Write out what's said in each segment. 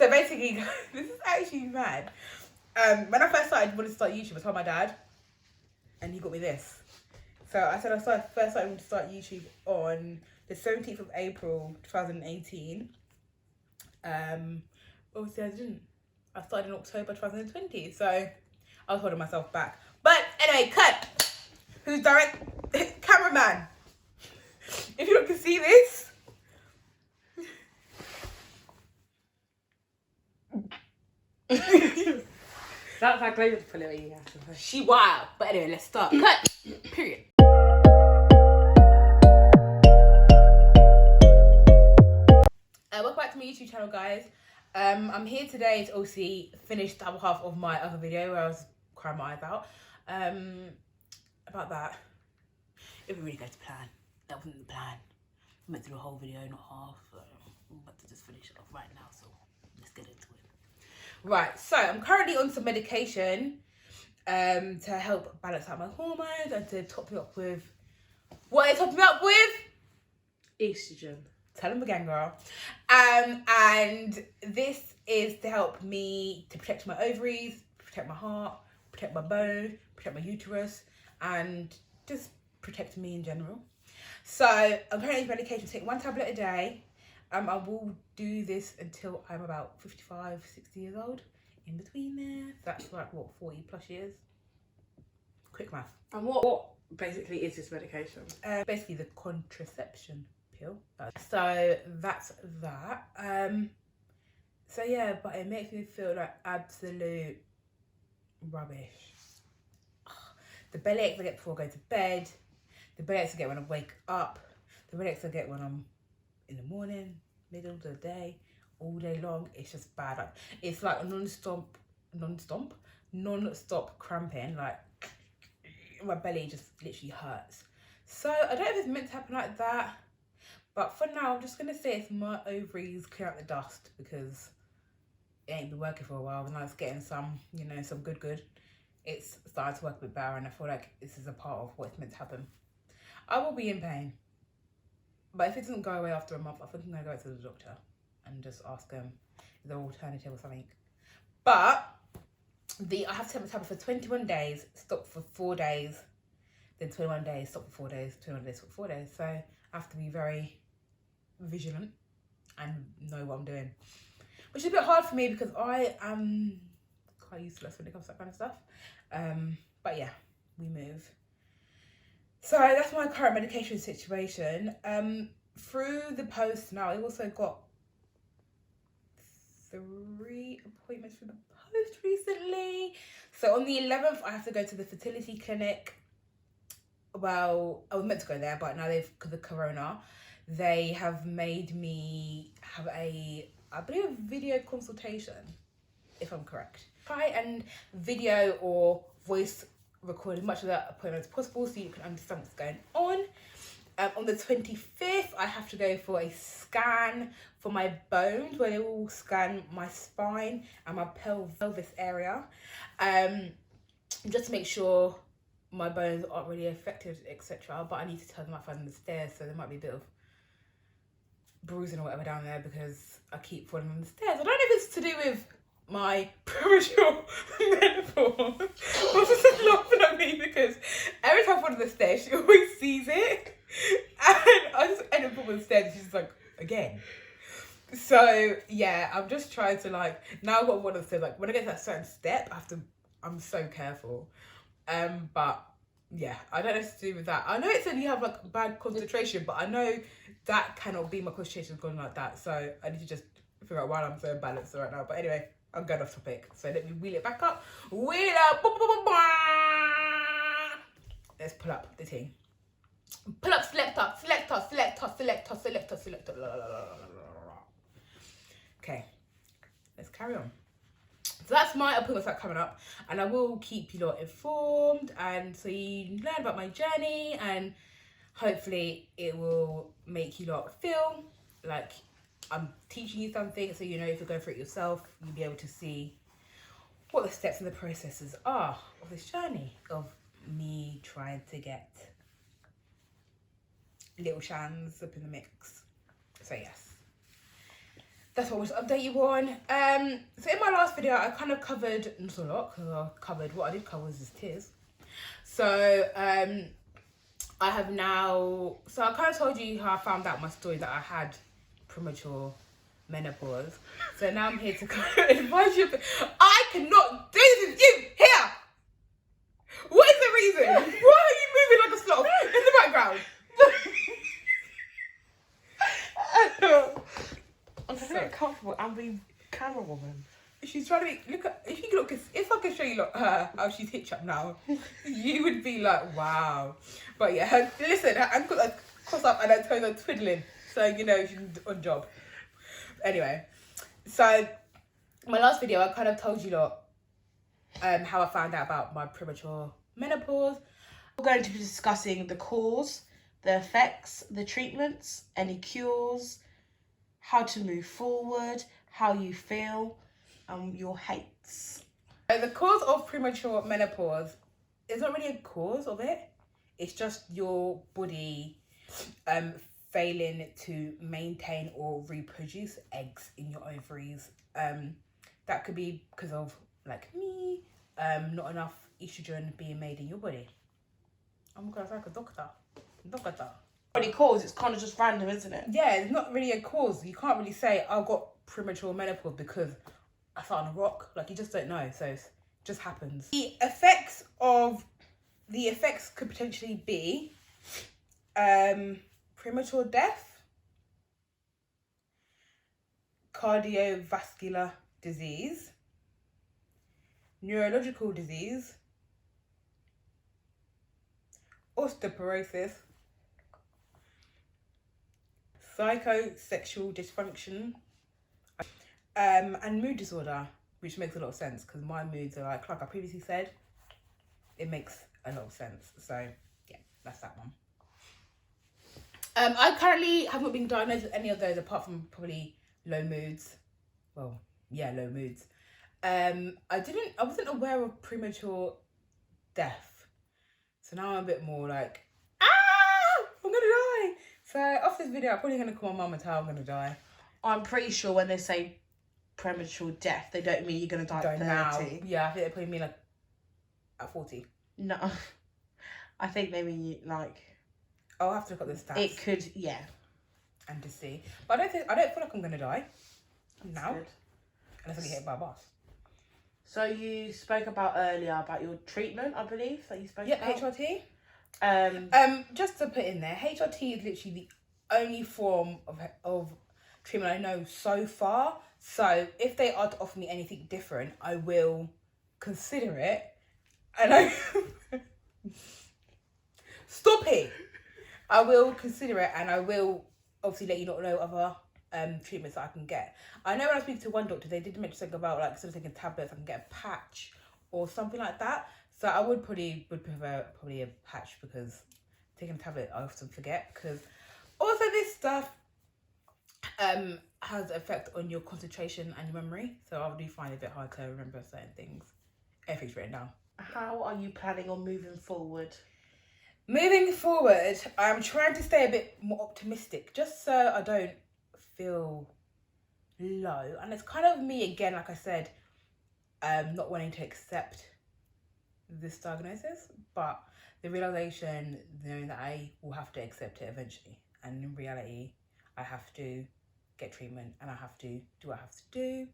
So basically, this is actually mad. When I first wanted to start YouTube, I told my dad, and he got me this. So I said first started to start YouTube on the 17th of April 2018. Obviously I didn't. I started in October 2020, so I was holding myself back. But anyway, cut. Who's cameraman? If you can see this. That's like going to pull it away. She wild. But anyway, let's start. Cut. Period. Welcome back to my YouTube channel, guys. I'm here today to obviously finish the other half of my other video where I was crying my eyes out. About that. It really goes to plan. That wasn't the plan. I meant to do a whole video, not half. So I'm about to just finish it off right now. So let's get into it. Right, so I'm currently on some medication to help balance out my hormones and to top me up with... What is topping me up with? Estrogen. Tell them again, girl. And this is to help me to protect my ovaries, protect my heart, protect my bone, protect my uterus, and just protect me in general. So I'm currently on medication, take 1 tablet a day. I will do this until I'm about 55, 60 years old. In between there, that's like what, 40 plus years. Quick math. And what basically is this medication? Basically the contraception pill. So that's that. So yeah, but it makes me feel like absolute rubbish. The bellyaches I get before I go to bed, the bellyaches I get when I wake up, the bellyaches I get when I'm in the morning, middle of the day, all day long. It's just bad. It's like a non-stop cramping. Like my belly just literally hurts. So I don't know if it's meant to happen like that, but for now I'm just gonna say it's my ovaries clear out the dust because it ain't been working for a while. And now it's getting some, you know, some good. It's starting to work a bit better, and I feel like this is a part of what's meant to happen. I will be in pain. But if it doesn't go away after a month, I think I'm going to go to the doctor and just ask them is there an alternative or something. But I have to take my tablet for 21 days, stop for 4 days, then 21 days, stop for 4 days, 21 days, stop for 4 days. So I have to be very vigilant and know what I'm doing. Which is a bit hard for me because I am quite useless when it comes to that kind of stuff. But yeah, we move. So that's my current medication situation. Through the post now, I also got 3 appointments through the post recently. So on the 11th, I have to go to the fertility clinic. Well, I was meant to go there, but now because of Corona, they have made me have I believe, a video consultation, if I'm correct. Try and video or voice record as much of that appointment as possible so you can understand what's going on. On the 25th, I have to go for a scan for my bones, where they will scan my spine and my pelvis area, just to make sure my bones aren't really affected, etc. But I need to turn them upside on the stairs, so there might be a bit of bruising or whatever down there because I keep falling on the stairs. I don't know if it's to do with my premature menopause. My sister's laughing at me because every time I fall on the stairs, she always sees it, and I just end up falling on the stairs and she's like, again. So yeah, I'm just trying to like, now I've got one of the stairs, like when I get to that certain step, I'm so careful. But yeah, I don't know if it's to do with that. I know it said you have like bad concentration, but I know that cannot be my concentration going like that. So I need to just figure out why I'm so imbalanced right now. But anyway, I'm going off topic. So let me wheel it back up. Wheel up. Let's pull up the thing. Pull up, select up. Okay, let's carry on. So that's my appointments that are coming up, and I will keep you lot informed, and so you learn about my journey, and hopefully it will make you lot feel like I'm teaching you something, so you know if you're going through it yourself, you'll be able to see what the steps and the processes are of this journey of me trying to get little Shans up in the mix. So yes. that's what I want to update you on. So in my last video, I kind of covered, not a lot, because I covered, what I did cover was just tears. So, I have now, so I kind of told you how I found out my story that I had premature menopause. So now I'm here to kind of advise you. I cannot do this with you here. What is the reason? Why are you moving like a sloth in the background? I'm trying to get comfortable and be camera woman. She's trying to make, look at, if you could look, if I could show you her, how she's hitched up now, you would be like, wow. But yeah, listen, her ankles are crossed up and her toes are twiddling. So, you know, she's on job. Anyway, so my last video, I kind of told you lot how I found out about my premature menopause. We're going to be discussing the cause, the effects, the treatments, any cures, how to move forward, how you feel, your hates. The cause of premature menopause is not really a cause of it. It's just your body failing to maintain or reproduce eggs in your ovaries. That could be because of, like me, not enough estrogen being made in your body. I'm gonna sound like a doctor. Any cause, it's kind of just random, isn't it? Yeah, it's not really a cause. You can't really say I got premature menopause because I sat on a rock. Like, you just don't know. So it just happens. The effects could potentially be premature death, cardiovascular disease, neurological disease, osteoporosis, psychosexual dysfunction, and mood disorder, which makes a lot of sense because my moods are like I previously said, it makes a lot of sense. So yeah, that's that one. I currently haven't been diagnosed with any of those apart from probably low moods. Well, yeah, low moods. I wasn't aware of premature death. So now I'm a bit more like, I'm gonna die. So off this video, I'm probably gonna call my mum and tell her I'm gonna die. I'm pretty sure when they say premature death, they don't mean you're going to die at 30. Now. Yeah, I think they probably mean like at 40. No. I think they mean like... I'll have to look at the stats. It could, yeah. And to see. But I don't feel like I'm going to die. Now. Good. Unless I get hit by a bus. So you spoke about earlier about your treatment, I believe, that you spoke about. Yeah, HRT. Just to put in there, HRT is literally the only form of treatment I know so far. So if they are to offer me anything different, I will consider it. And I stop it. I will consider it, and I will obviously let you not know other treatments that I can get. I know when I speak to one doctor, they did mention something about like instead of taking tablets, I can get a patch or something like that. So I would prefer a patch because taking a tablet I often forget. Because also this stuff has an effect on your concentration and your memory. So I do find it a bit hard to remember certain things. Everything's written down. How are you planning on moving forward? Moving forward, I'm trying to stay a bit more optimistic, just so I don't feel low. And it's kind of me again, like I said, not wanting to accept this diagnosis, but the realization, knowing that I will have to accept it eventually. And in reality, I have to get treatment and I have to do what I have to do.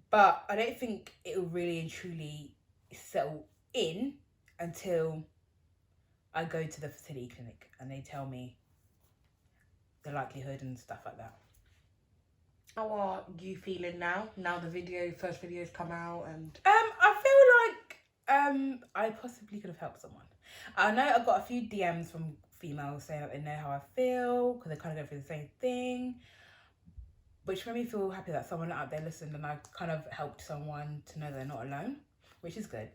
But I don't think it will really and truly settle in until I go to the fertility clinic and they tell me the likelihood and stuff like that. How are you feeling now? Now the first video's come out and... I feel like I possibly could have helped someone. I know I've got a few DMs from females saying that they know how I feel because they kind of go through the same thing, which made me feel happy that someone out there listened and I kind of helped someone to know they're not alone, which is good.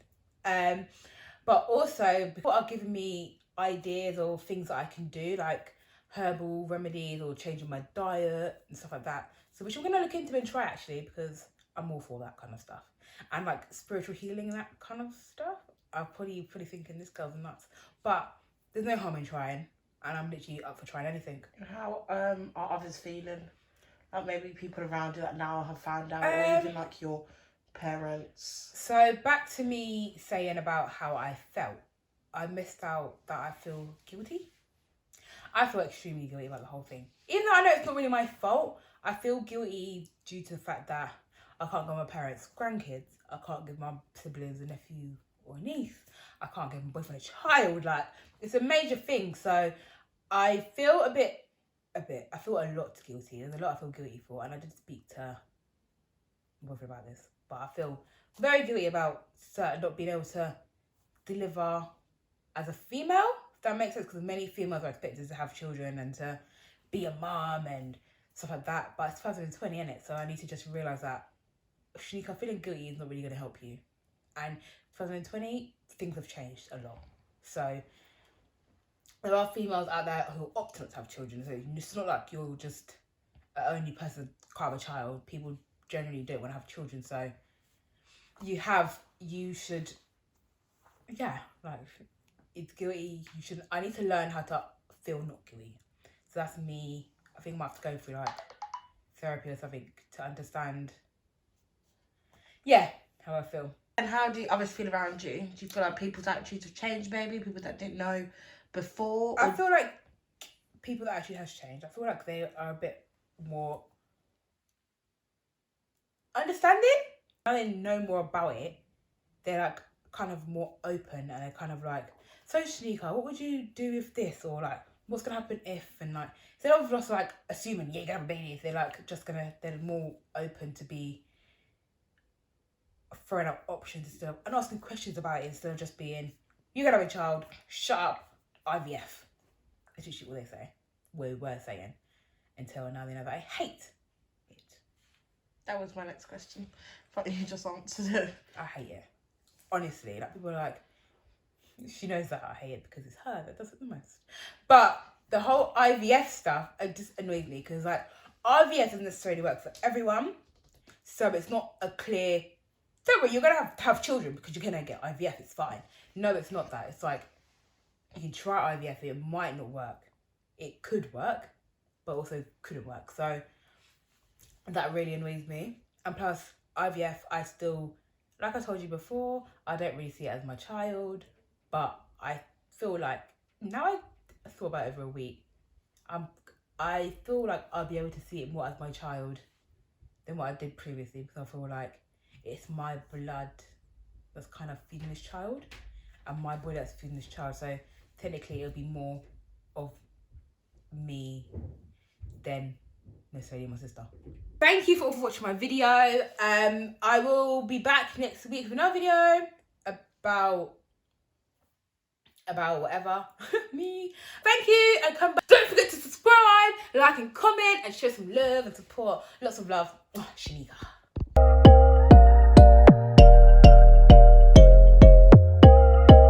But also, people are giving me ideas or things that I can do, like herbal remedies or changing my diet and stuff like that. So which I'm going to look into and try actually, because I'm all for that kind of stuff. And like spiritual healing and that kind of stuff. I'm probably thinking this girl's nuts. But there's no harm in trying. And I'm literally up for trying anything. How are others feeling? Like maybe people around you that now have found out, or even like your parents. So back to me saying about how I felt. I missed out that I feel guilty. I feel extremely guilty about the whole thing. Even though I know it's not really my fault, I feel guilty due to the fact that I can't give my parents grandkids. I can't give my siblings a nephew or a niece. I can't give my boyfriend a child. Like, it's a major thing. So I feel I feel a lot guilty. There's a lot I feel guilty for. And I did speak to my boyfriend about this. But I feel very guilty about not being able to deliver as a female. If that makes sense, because many females are expected to have children and to be a mom and stuff like that. But it's 2020, isn't it? So I need to just realise that, Shanika, feeling guilty is not really going to help you. And 2020, things have changed a lot. So there are females out there who opt not to have children. So it's not like you're just the only person who can't have a child. People generally don't want to have children. So you should, like, it's guilty. I need to learn how to feel not guilty. So that's me. I think I might have to go through like therapy or something to understand, how I feel. And how do others feel around you? Do you feel like people's attitudes have changed, maybe? People that didn't know before? I feel like people that actually has changed. I feel like they are a bit more understanding. Now they know more about it, they're like kind of more open, and they're kind of like, so Shanika, what would you do with this? Or like, what's gonna happen if? And like, instead of just like assuming you're gonna have a baby, they're like they're more open to be throwing out options instead of, and asking questions about it instead of just being, you're gonna have a child, shut up, IVF. That's usually what they say. We were saying until now they know that I hate it. That was my next question. But you just answered it. I hate it. Honestly, like, people are like, she knows that I hate it because it's her that does it the most. But the whole IVF stuff, it just annoys me because like IVF doesn't necessarily work for everyone. So it's not a clear, don't worry, you're going to have children because you're going to get IVF, it's fine. No, it's not that. It's like, you can try IVF, it might not work. It could work, but also couldn't work. So that really annoys me. And plus, IVF, I still, like I told you before, I don't really see it as my child. But I feel like, now I thought about it over a week, I feel like I'll be able to see it more as my child than what I did previously, because I feel like it's my blood that's kind of feeding this child and my body that's feeding this child. So technically it'll be more of me than necessarily my sister. Thank you for watching my video. I will be back next week with another video about whatever. Me. Thank you, and come back. Don't forget to subscribe, like and comment, and show some love and support. Lots of love. Oh, Shanika.